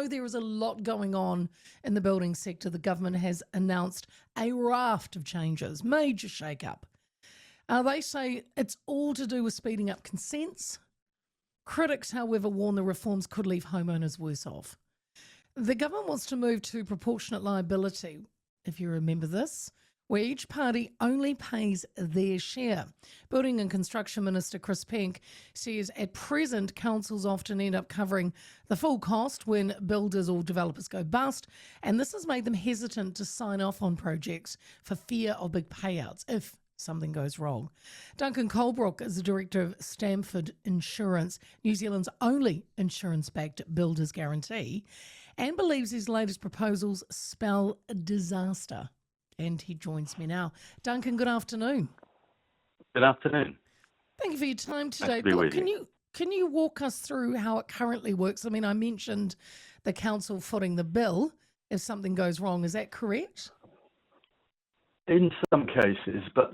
know there is a lot going on in the building sector. The government has announced a raft of changes, major shake-up. They say it's all to do with speeding up consents. Critics, however, warn the reforms could leave homeowners worse off. The government wants to move to proportionate liability, if you remember this, where each party only pays their share. Building and Construction Minister Chris Penk says at present, councils often end up covering the full cost when builders or developers go bust, and this has made them hesitant to sign off on projects for fear of big payouts if something goes wrong. Duncan Colebrook is the director of Stamford Insurance, New Zealand's only insurance-backed builder's guarantee, and believes his latest proposals spell disaster. And he joins me now. Duncan, good afternoon. Good afternoon. Thank you for your time today. Nice to be with you. Can you walk us through how it currently works? I mean, I mentioned the council footing the bill if something goes wrong. Is that correct? In some cases, but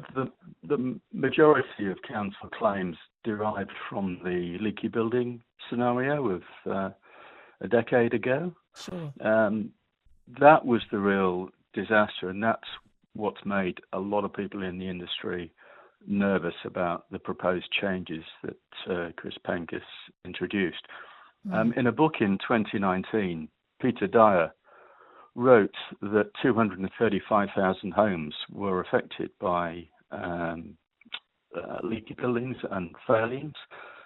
the majority of council claims derived from the leaky building scenario of a decade ago. Sure. That was the real disaster, and that's what's made a lot of people in the industry nervous about the proposed changes that Chris Penk has introduced. In a book in 2019, Peter Dyer wrote that 235,000 homes were affected by leaky buildings and failings,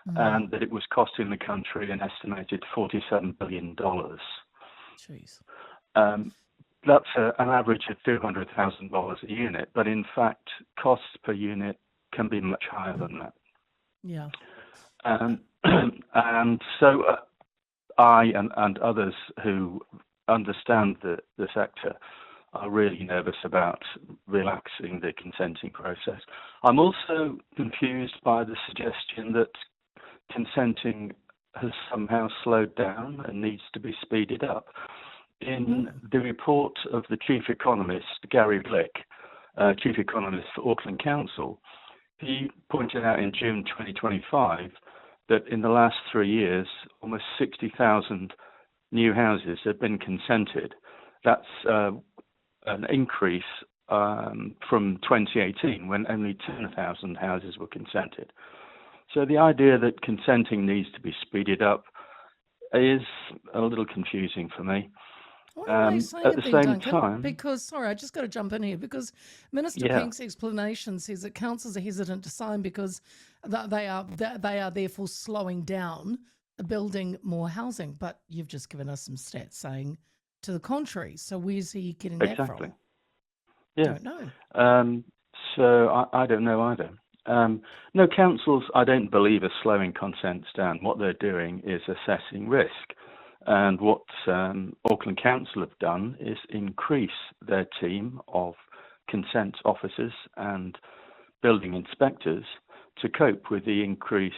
and that it was costing the country an estimated $47 billion. Jeez. That's an average of $200,000 a unit, but in fact, costs per unit can be much higher than that. Yeah. And so I and others who understand the sector are really nervous about relaxing the consenting process. I'm also confused by the suggestion that consenting has somehow slowed down and needs to be speeded up. In the report of the chief economist, Gary Blick, chief economist for Auckland Council, he pointed out in June 2025 that in the last 3 years, almost 60,000 new houses have been consented. That's an increase from 2018, when only 10,000 houses were consented. So the idea that consenting needs to be speeded up is a little confusing for me. Why are they saying at the it then, same Duncan? time, Because, sorry, I just got to jump in here, because Minister Penk's explanation says that councils are hesitant to sign because they are therefore slowing down building more housing. But you've just given us some stats saying to the contrary. So where's he getting that from? Yeah. Don't know. So I don't know either. No, councils, I don't believe, are slowing consents down. What they're doing is assessing risk. And what Auckland Council have done is increase their team of consent officers and building inspectors to cope with the increased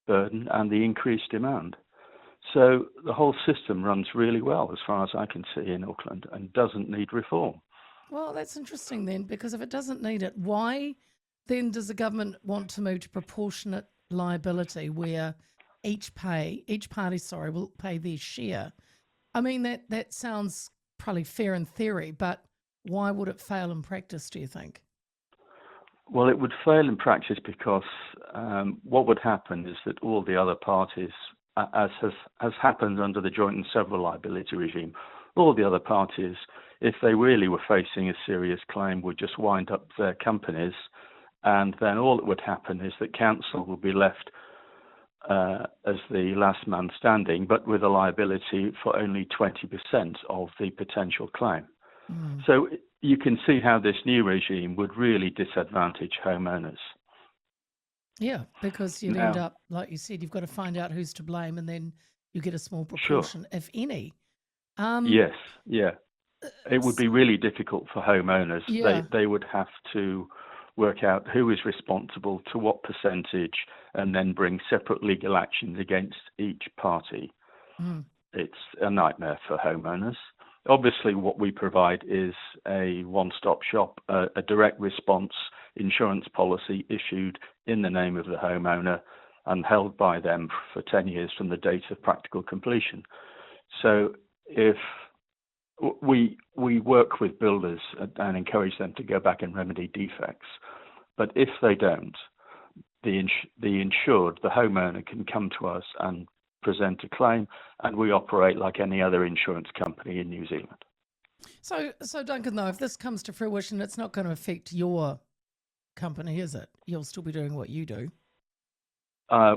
burden and the increased demand. So the whole system runs really well, as far as I can see, in Auckland, and doesn't need reform. Well, that's interesting then, because if it doesn't need it, why then does the government want to move to proportionate liability, where each party will pay their share? I mean, that sounds probably fair in theory, but why would it fail in practice, do you think? Well, it would fail in practice because what would happen is that all the other parties, as has happened under the joint and several liability regime, all the other parties, if they really were facing a serious claim, would just wind up their companies, and then all that would happen is that council will be left as the last man standing, but with a liability for only 20% of the potential claim. So you can see how this new regime would really disadvantage homeowners. Yeah, because you'd end up, like you said, you've got to find out who's to blame, and then you get a small proportion, if any. Yes, yeah. It would be really difficult for homeowners. Yeah. They would have to work out who is responsible to what percentage, and then bring separate legal actions against each party. It's a nightmare for homeowners. Obviously, what we provide is a one-stop shop, a direct response insurance policy issued in the name of the homeowner and held by them for 10 years from the date of practical completion. So if we work with builders and encourage them to go back and remedy defects, but if they don't, the insured, the homeowner, can come to us and present a claim, and we operate like any other insurance company in New Zealand. So Duncan, though, if this comes to fruition, it's not going to affect your company, is it? You'll still be doing what you do.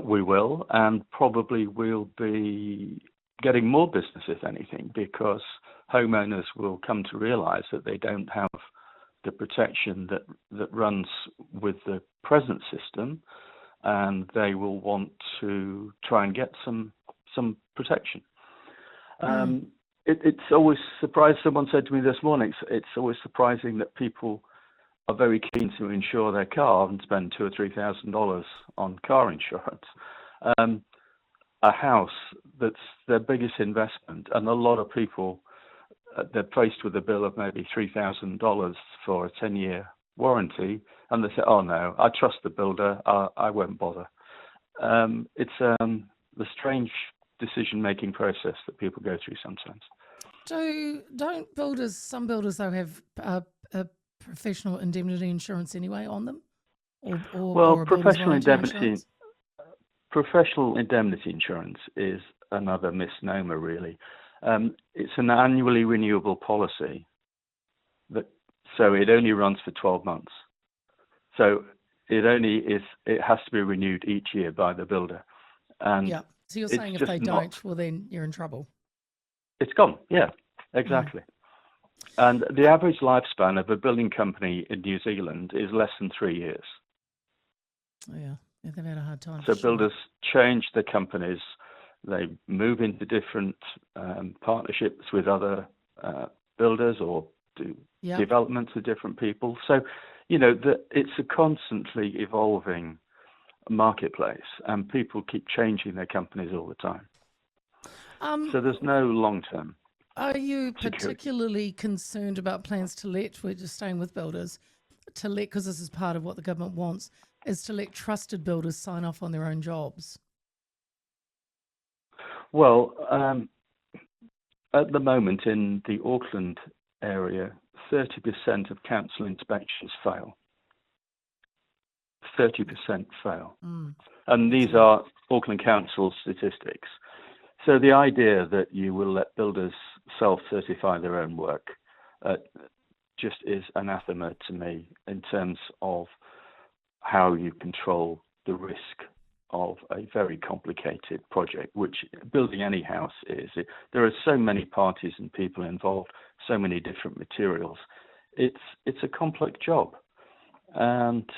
We will, and probably we'll be getting more business, if anything, because homeowners will come to realise that they don't have the protection that runs with the present system, and they will want to try and get some protection. It's always surprising. Someone said to me this morning, it's always surprising that people are very keen to insure their car and spend $2,000 or $3,000 on car insurance. A house, that's their biggest investment, and a lot of people, they're faced with a bill of maybe $3,000 for a 10-year warranty, and they say, "Oh no, I trust the builder. I won't bother." It's the strange decision-making process that people go through sometimes. Don't builders? Some builders though have a professional indemnity insurance anyway on them, or a builder's warranty insurance? Professional indemnity insurance is another misnomer, really. It's an annually renewable policy, so it only runs for 12 months. So it has to be renewed each year by the builder. And yeah. So you're saying if they don't, well, then you're in trouble. It's gone. Yeah, exactly. And the average lifespan of a building company in New Zealand is less than 3 years. Oh yeah. Yeah, they've had a hard time. So builders change their companies, they move into different partnerships with other builders, or do developments with different people. So, it's a constantly evolving marketplace, and people keep changing their companies all the time. So there's no long-term. Are you security. particularly concerned about plans to let, we're just staying with builders, to let, because this is part of what the government wants, is to let trusted builders sign off on their own jobs? Well, at the moment in the Auckland area, 30% of council inspections fail. 30% fail. And these are Auckland Council statistics. So the idea that you will let builders self-certify their own work just is anathema to me in terms of how you control the risk of a very complicated project, which building any house is. There are so many parties and people involved, so many different materials. It's a complex job, and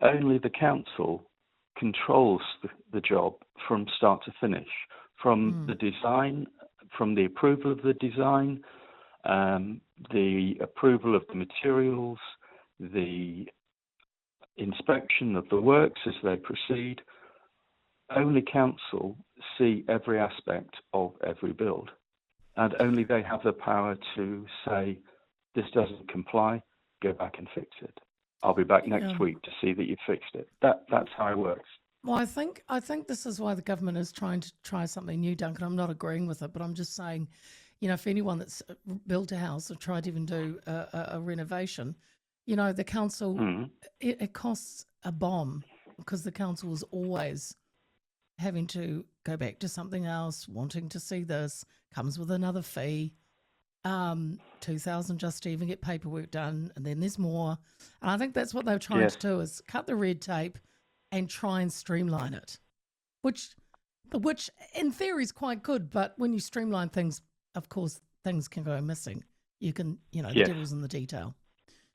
only the council controls the job from start to finish, from the design, from the approval of the design, the approval of the materials, the inspection of the works as they proceed. Only council see every aspect of every build, and only they have the power to say, this doesn't comply, go back and fix it. I'll be back next week to see that you fixed it. That's how it works. Well, I think this is why the government is trying to try something new, Duncan. I'm not agreeing with it, but I'm just saying, for anyone that's built a house or tried to even do a renovation, the council, it costs a bomb, because the council is always having to go back to something else, wanting to see this, comes with another fee, $2,000 just to even get paperwork done, and then there's more. And I think that's what they're trying to do, is cut the red tape and try and streamline it, which in theory is quite good, but when you streamline things, of course, things can go missing. You can, the devil's in the detail.